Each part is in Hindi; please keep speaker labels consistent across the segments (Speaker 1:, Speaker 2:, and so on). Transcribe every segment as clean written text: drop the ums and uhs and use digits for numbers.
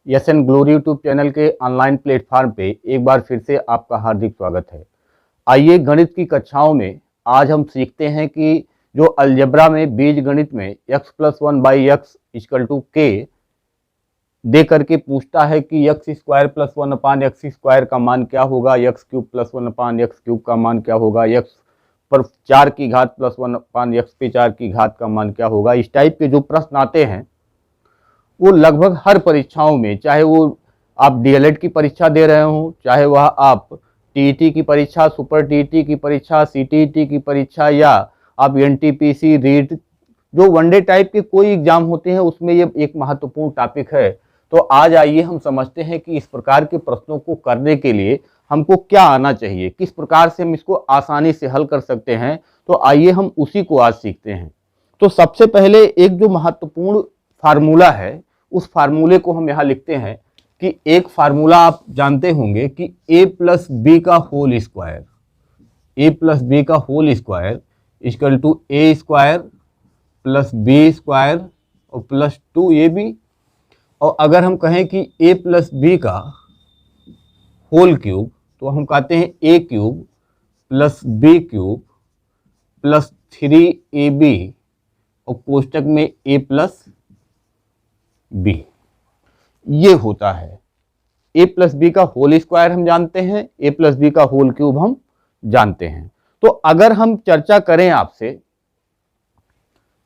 Speaker 1: Yes and glory YouTube channel के ऑनलाइन प्लेटफॉर्म पे एक बार फिर से आपका हार्दिक स्वागत है। आइए गणित की कक्षाओं में आज हम सीखते हैं कि जो अलजेब्रा में बीज गणित में x plus one by X equal to K दे करके पूछता है कि X square plus one upon X square का मान क्या होगा, X cube plus one upon X cube का मान क्या होगा, एक्स पर 4 की घात प्लस वन अपान एक्स पे 4 की घात का मान क्या होगा। इस टाइप के जो प्रश्न आते हैं वो लगभग हर परीक्षाओं में, चाहे वो आप डीएलएड की परीक्षा दे रहे हो, चाहे वह आप टीईटी की परीक्षा, सुपर टीईटी की परीक्षा, सीटीईटी की परीक्षा या आप एनटीपीसी रीट जो वनडे टाइप के कोई एग्जाम होते हैं उसमें ये एक महत्वपूर्ण टॉपिक है। तो आज आइए हम समझते हैं कि इस प्रकार के प्रश्नों को करने के लिए हमको क्या आना चाहिए, किस प्रकार से हम इसको आसानी से हल कर सकते हैं। तो आइए हम उसी को आज सीखते हैं। तो सबसे पहले एक जो महत्वपूर्ण फार्मूला है उस फार्मूले को हम यहाँ लिखते हैं कि एक फार्मूला आप जानते होंगे कि a प्लस बी का whole square, a plus B का whole square equal to a square plus B square और प्लस 2ab। और अगर हम कहें कि a प्लस बी का होल क्यूब तो हम कहते हैं a cube plus b cube plus 3ab और कोष्टक में a प्लस बी। ये होता है a प्लस बी का होल स्क्वायर हम जानते हैं, a प्लस बी का होल क्यूब हम जानते हैं। तो अगर हम चर्चा करें आपसे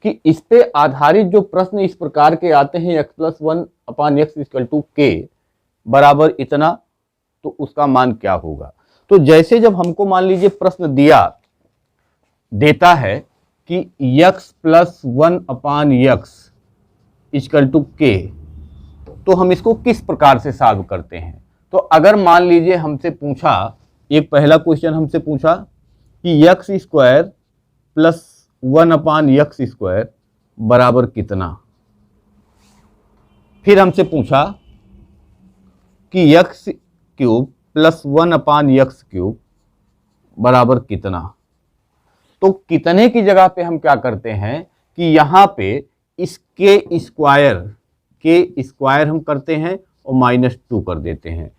Speaker 1: कि इस पे आधारित जो प्रश्न इस प्रकार के आते हैं x plus one upon X equal to K बराबर इतना, तो उसका मान क्या होगा। तो जैसे जब हमको मान लीजिए प्रश्न देता है कि x plus one upon X equal to K, तो हम इसको किस प्रकार से सॉल्व करते हैं। तो अगर मान लीजिए हमसे पूछा, एक पहला क्वेश्चन हमसे पूछा कि X square plus one upon X square बराबर कितना। फिर हमसे पूछा कि x cube plus one upon X cube बराबर कितना। तो कितने की जगह पे हम क्या करते हैं कि यहाँ पे इस के स्क्वायर हम करते हैं और -2 कर देते हैं।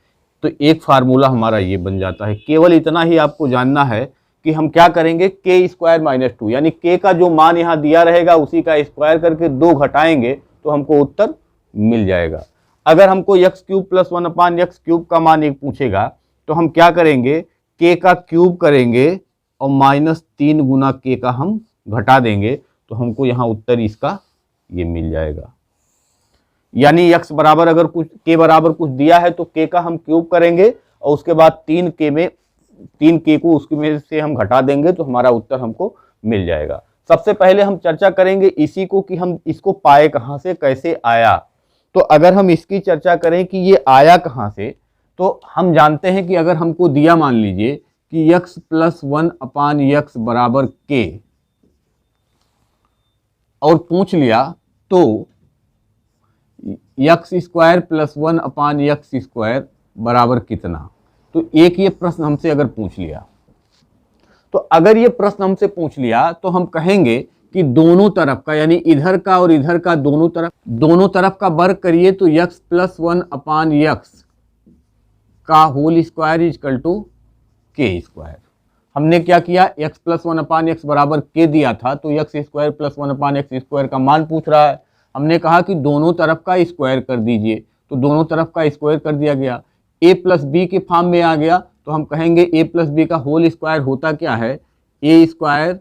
Speaker 1: तो एक फार्मूला हमारा ये बन जाता है। केवल इतना ही आपको जानना है कि हम क्या करेंगे, के स्क्वायर -2 यानी के का जो मान यहाँ दिया रहेगा उसी का स्क्वायर करके 2 घटाएंगे तो हमको उत्तर मिल जाएगा। अगर हमको x cube plus one upon X cube का मान एक पूछेगा तो हम क्या करेंगे, के का क्यूब करेंगे और -3 गुना के का हम घटा देंगे तो हमको यहाँ उत्तर इसका ये मिल जाएगा। यानी x बराबर अगर कुछ के बराबर कुछ दिया है तो के का हम क्यूब करेंगे और उसके बाद 3 के को उसके में से हम घटा देंगे तो हमारा उत्तर हमको मिल जाएगा। सबसे पहले हम चर्चा करेंगे इसी को कि हम इसको पाए कहाँ से, कैसे आया। तो अगर हम इसकी चर्चा करें कि ये आया कहाँ से, तो हम जानते हैं कि अगर हमको दिया मान लीजिए कि x plus one upon x बराबर के और पूछ लिया तो X square plus one upon X square बराबर कितना। तो एक ये प्रश्न हमसे अगर पूछ लिया, तो अगर ये प्रश्न हमसे पूछ लिया तो हम कहेंगे कि दोनों तरफ का यानी इधर का और इधर का दोनों तरफ का वर्ग करिए तो x plus one upon x का whole square equal to K square. हमने क्या किया, x plus one upon x बराबर के दिया था तो X square plus one upon X square का मान पूछ रहा है। हमने कहा कि दोनों तरफ का स्क्वायर कर दीजिए, तो दोनों तरफ का स्क्वायर कर दिया गया। a प्लस बी के फॉर्म में आ गया तो हम कहेंगे a प्लस बी का होल स्क्वायर होता क्या है, a square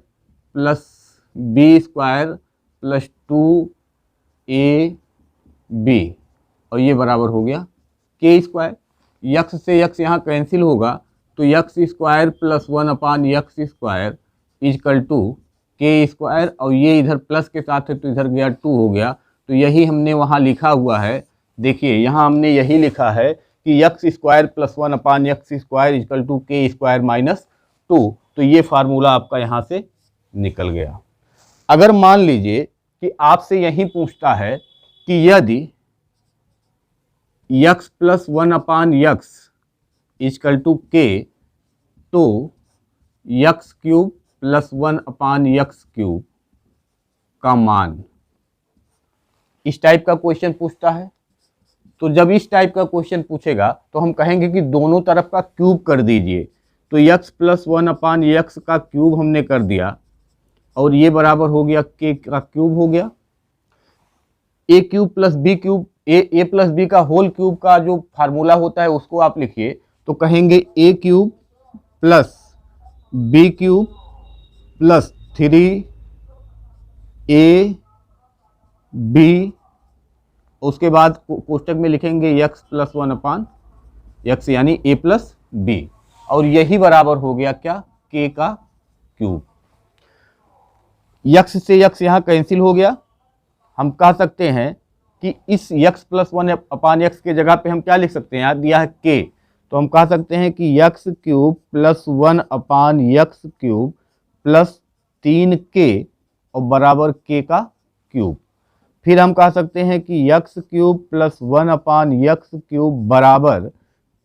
Speaker 1: plus B square plus 2ab और ये बराबर हो गया के स्क्वायर। यक्स से यक्स यहाँ कैंसिल होगा तो X square plus one upon X square equal to K square और ये इधर प्लस के साथ है तो इधर गया 2 हो गया। तो यही हमने वहाँ लिखा हुआ है, देखिए यहाँ हमने यही लिखा है कि X square plus one upon X square equal to K square -2। तो ये फार्मूला आपका यहाँ से निकल गया। अगर मान लीजिए कि आपसे यही पूछता है कि यदि X plus one upon X equal to K तो X cube plus one upon X cube का मान, इस टाइप का क्वेश्चन पूछता है तो जब इस टाइप का क्वेश्चन पूछेगा तो हम कहेंगे कि दोनों तरफ का क्यूब कर दीजिए। तो x प्लस 1/x का क्यूब हमने कर दिया और ये बराबर हो गया k का क्यूब हो गया। ए क्यूब प्लस बी क्यूब, ए प्लस बी का होल क्यूब का जो फार्मूला होता है उसको आप लिखिए, तो कहेंगे a cube plus b cube plus 3 b, उसके बाद कोष्टक में लिखेंगे x प्लस 1/x यानी a प्लस बी, और यही बराबर हो गया क्या, k का क्यूब। x से x यहाँ कैंसिल हो गया। हम कह सकते हैं कि इस x प्लस 1/x के जगह पे हम क्या लिख सकते हैं, यहाँ दिया है k, तो हम कह सकते हैं कि x cube plus 1/x cube plus 3k और बराबर k का क्यूब। फिर हम कह सकते हैं कि x cube plus 1/x cube बराबर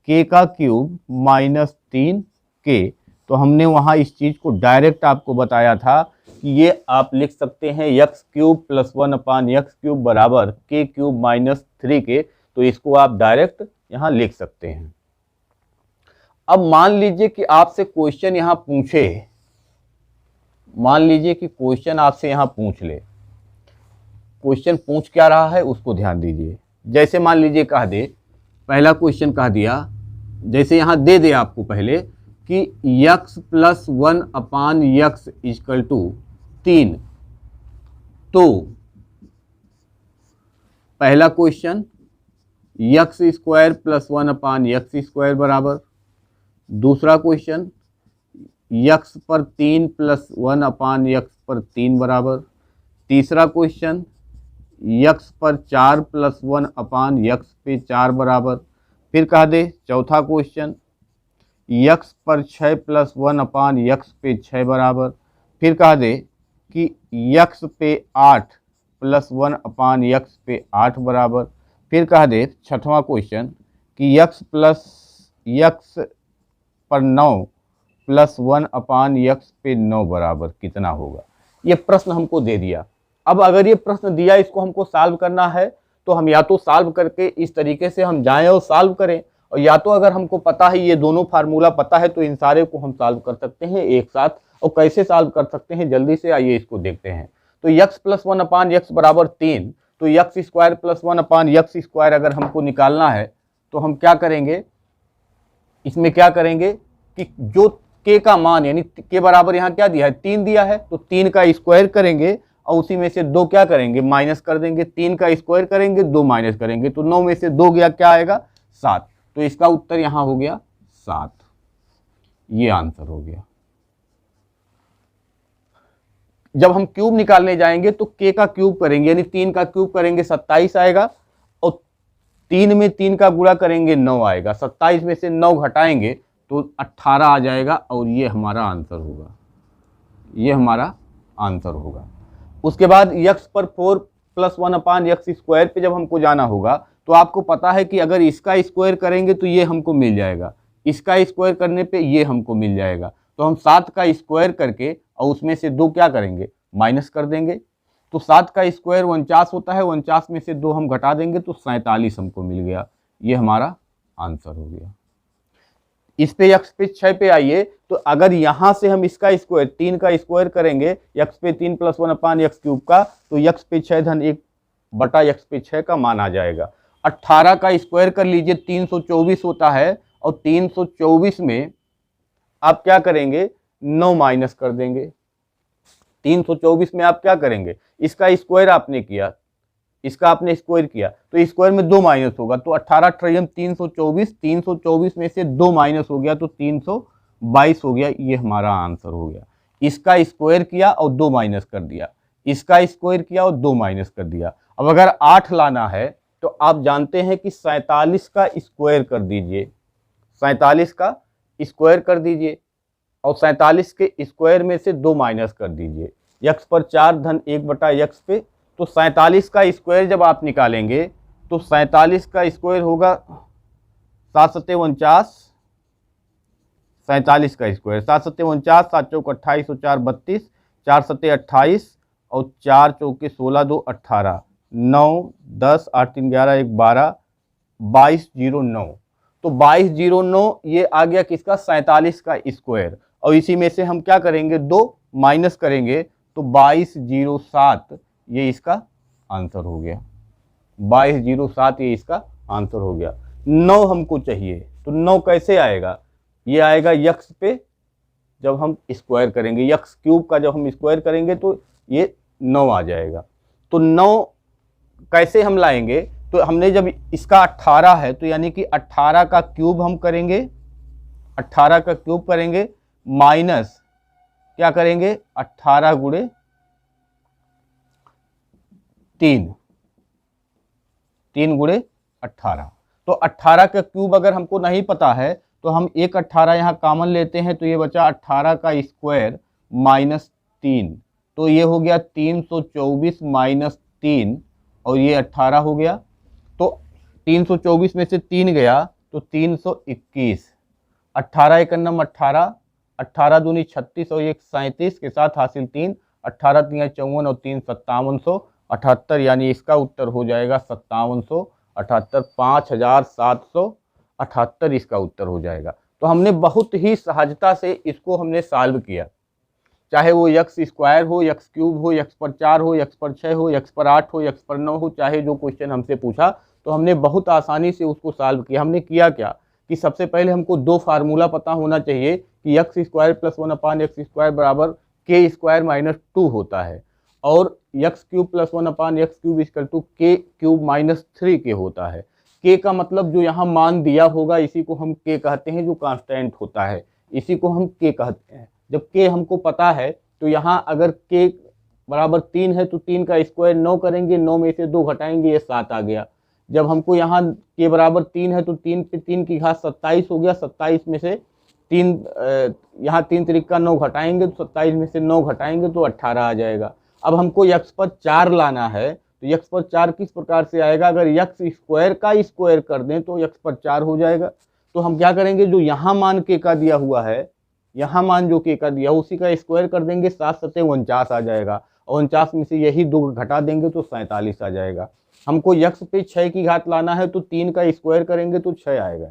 Speaker 1: k का क्यूब माइनस 3k। तो हमने वहाँ इस चीज़ को डायरेक्ट आपको बताया था कि ये आप लिख सकते हैं x cube plus 1/x cube बराबर k क्यूब माइनस 3k, तो इसको आप डायरेक्ट यहाँ लिख सकते हैं। अब मान लीजिए कि आपसे क्वेश्चन यहाँ पूछे, मान लीजिए कि क्वेश्चन आपसे यहाँ पूछ ले, क्वेश्चन पूछ क्या रहा है उसको ध्यान दीजिए। जैसे मान लीजिए कह दे, पहला क्वेश्चन कह दिया, जैसे यहाँ दे दे आपको पहले कि x plus 1/x equal to 3, तो पहला question x square plus 1/x square बराबर, दूसरा क्वेश्चन x पर 3 प्लस 1/x पर 3 बराबर, तीसरा क्वेश्चन x पर 4 प्लस 1/x पे 4 बराबर। फिर कह दे चौथा क्वेश्चन x पर 6 प्लस 1/x पे 6 बराबर। फिर कह दे कि x पे 8 प्लस 1/x पे 8 बराबर। फिर कह दे छठवां क्वेश्चन कि x पर 9 प्लस 1/x पे 9 बराबर कितना होगा। ये प्रश्न हमको दे दिया। अब अगर ये प्रश्न दिया, इसको हमको सॉल्व करना है, तो हम या तो सॉल्व करके इस तरीके से हम जाएं और सॉल्व करें, और या तो अगर हमको पता है, ये दोनों फार्मूला पता है, तो इन सारे को हम सॉल्व कर सकते हैं एक साथ। और कैसे सॉल्व कर सकते हैं जल्दी से आइए इसको देखते हैं। तो x प्लस 1/x बराबर 3, तो x square plus 1/x square अगर हमको निकालना है तो हम क्या करेंगे, इसमें क्या करेंगे कि जो k का मान यानी k बराबर यहाँ क्या दिया है, 3 दिया है, तो 3 का स्क्वायर करेंगे और उसी में से 2 क्या करेंगे, माइनस कर देंगे। 3 का स्क्वायर करेंगे, 2 माइनस करेंगे, तो 9 में से 2 गया, क्या आएगा, 7। तो इसका उत्तर यहाँ हो गया 7, ये आंसर हो गया। जब हम क्यूब निकालने जाएंगे तो k का क्यूब करेंगे, यानी 3 का क्यूब करेंगे 27 आएगा, और 3 में 3 का गुणा करेंगे 9 आएगा, 27 में से 9 घटाएंगे तो 18 आ जाएगा, और ये हमारा आंसर होगा, ये हमारा आंसर होगा। उसके बाद x पर 4 प्लस 1/x स्क्वायर पे जब हमको जाना होगा, तो आपको पता है कि अगर इसका स्क्वायर करेंगे तो ये हमको मिल जाएगा, इसका स्क्वायर करने पे ये हमको मिल जाएगा। तो हम 7 का स्क्वायर करके और उसमें से 2 क्या करेंगे, माइनस कर देंगे। तो 7 का स्क्वायर 49 होता है, 49 में से 2 हम घटा देंगे तो 47 हमको मिल गया, ये हमारा आंसर हो गया। इस पे x पे 6 पे आइए, तो अगर यहाँ से हम इसका स्क्वायर 3 का स्क्वायर करेंगे x पे 3 प्लस 1/x क्यूब का, तो x पे 6 धन 1 बटा x पे 6 का मान आ जाएगा। 18 का स्क्वायर कर लीजिए, 324 होता है, और 324 में आप क्या करेंगे, 9 माइनस कर देंगे। 324 में आप क्या करेंगे, इसका स्क्वायर आपने किया, इसका आपने स्क्वायर किया, तो स्क्वायर में 2 माइनस होगा, तो 18 ट्रियम 324, 324 में से 2 माइनस हो गया तो 322 हो गया, ये हमारा आंसर हो गया। इसका स्क्वायर किया और 2 माइनस कर दिया, इसका स्क्वायर किया और 2 माइनस कर दिया। अब अगर 8 लाना है तो आप जानते हैं कि 47 का स्क्वायर कर दीजिए, 47 का स्क्वायर कर दीजिए, और 47 के स्क्वायर में से 2 माइनस कर दीजिए। x पर 4 धन 1 बटा x पे, तो 47 का स्क्वायर जब आप निकालेंगे तो 47 का स्क्वायर होगा 7 सत्ते 49, 47 का स्क्वायर 7 सत्ते 49, 7 चौक 28 और 4 32, 4 सत्ते 28 और 4 चौके 16 2 18, 9 10 8 3 11 1 12, 2209। तो 2209 ये आ गया किसका, 47 का स्क्वायर, और इसी में से हम क्या करेंगे, 2 माइनस करेंगे तो 2207 ये इसका आंसर हो गया। 2207 ये इसका आंसर हो गया। 9 हमको चाहिए, तो 9 कैसे आएगा, ये आएगा यक्स पे जब हम स्क्वायर करेंगे, यक्स क्यूब का जब हम स्क्वायर करेंगे तो ये 9 आ जाएगा। तो 9 कैसे हम लाएंगे, तो हमने जब इसका 18 है तो यानी कि 18 का क्यूब हम करेंगे, 18 का क्यूब करेंगे माइनस क्या करेंगे, 18 गुणे 3, 3 गुणे 18। तो 18 का क्यूब अगर हमको नहीं पता है तो हम एक 18 यहाँ कॉमन लेते हैं, तो ये बचा 18 का स्क्वायर माइनस 3, तो ये हो गया 324 माइनस 3, और ये 18 हो गया। तो 324 में से 3 गया तो 321, 18 एक नम 18, 18 दूनी 36 और एक 37 के साथ हासिल 3, 18 3 54 और 3 5778, यानी इसका उत्तर हो जाएगा 5778, 5778 इसका उत्तर हो जाएगा। तो हमने बहुत ही सहजता से इसको हमने सॉल्व किया, चाहे वो यक्स स्क्वायर हो, यक्स क्यूब हो, यक्स पर 4 हो, यक्स पर 6 हो, यक्स पर 8 हो, यक्स पर 9 हो, चाहे जो क्वेश्चन हमसे पूछा तो हमने बहुत आसानी से उसको सॉल्व किया। हमने किया क्या कि सबसे पहले हमको 2 फार्मूला पता होना चाहिए कि x square plus 1/x square बराबर के स्क्वायर माइनस 2 होता है, और X cube plus 1/x cube equal to K cube minus 3 K होता है। के का मतलब जो यहाँ मान दिया होगा इसी को हम के कहते हैं, जो कांस्टेंट होता है इसी को हम के कहते हैं। जब के हमको पता है तो यहाँ अगर के बराबर 3 है तो 3 का स्क्वायर 9 करेंगे, 9 में से 2 घटाएंगे, ये 7 आ गया। जब हमको यहाँ के बराबर 3 है तो 3 पे 3 की घात 27 हो गया, 27 में से 3 यहाँ 3 त्रिका 9 घटाएंगे तो 27 में से 9 घटाएंगे तो 18 आ जाएगा। अब हमको यक्स पर 4 लाना है, तो यक्स पर 4 किस प्रकार से आएगा, अगर यक्स स्क्वायर का स्क्वायर कर दें तो यक्स पर 4 हो जाएगा। तो हम क्या करेंगे, जो यहाँ मान के का दिया हुआ है, यहाँ मान जो के का दिया उसी का स्क्वायर कर देंगे, 7 7 49 आ जाएगा, और 49 में से यही 2 घटा देंगे तो 47 आ जाएगा। हमको यक्स पे 6 की घात लाना है तो 3 का स्क्वायर करेंगे तो 6 आएगा,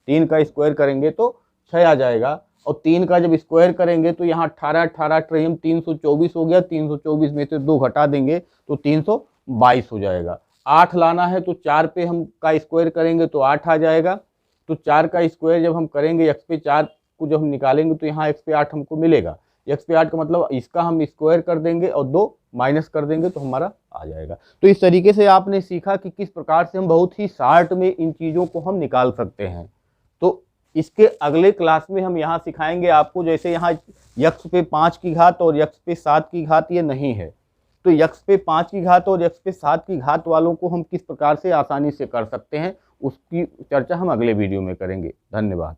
Speaker 1: 3 का स्क्वायर करेंगे तो 6 आ जाएगा, और 3 का जब स्क्वायर करेंगे तो यहाँ 18 18 ट्रेम 324 हो गया, 324 में से 2 घटा देंगे तो 322 हो जाएगा। 8 लाना है तो 4 पे हम का स्क्वायर करेंगे तो 8 आ जाएगा। तो 4 का स्क्वायर जब हम करेंगे एक्स पे 4 को जब हम निकालेंगे तो यहाँ एक्स पे 8 हमको मिलेगा। एक्स पे 8 का मतलब इसका हम स्क्वायर कर देंगे और 2 माइनस कर देंगे तो हमारा आ जाएगा। तो इस तरीके से आपने सीखा कि किस प्रकार से हम बहुत ही शॉर्ट में इन चीज़ों को हम निकाल सकते हैं। तो इसके अगले क्लास में हम यहाँ सिखाएंगे आपको, जैसे यहाँ यक्स पे 5 की घात और यक्स पे 7 की घात ये नहीं है, तो यक्स पे 5 की घात और यक्स पे 7 की घात वालों को हम किस प्रकार से आसानी से कर सकते हैं उसकी चर्चा हम अगले वीडियो में करेंगे। धन्यवाद।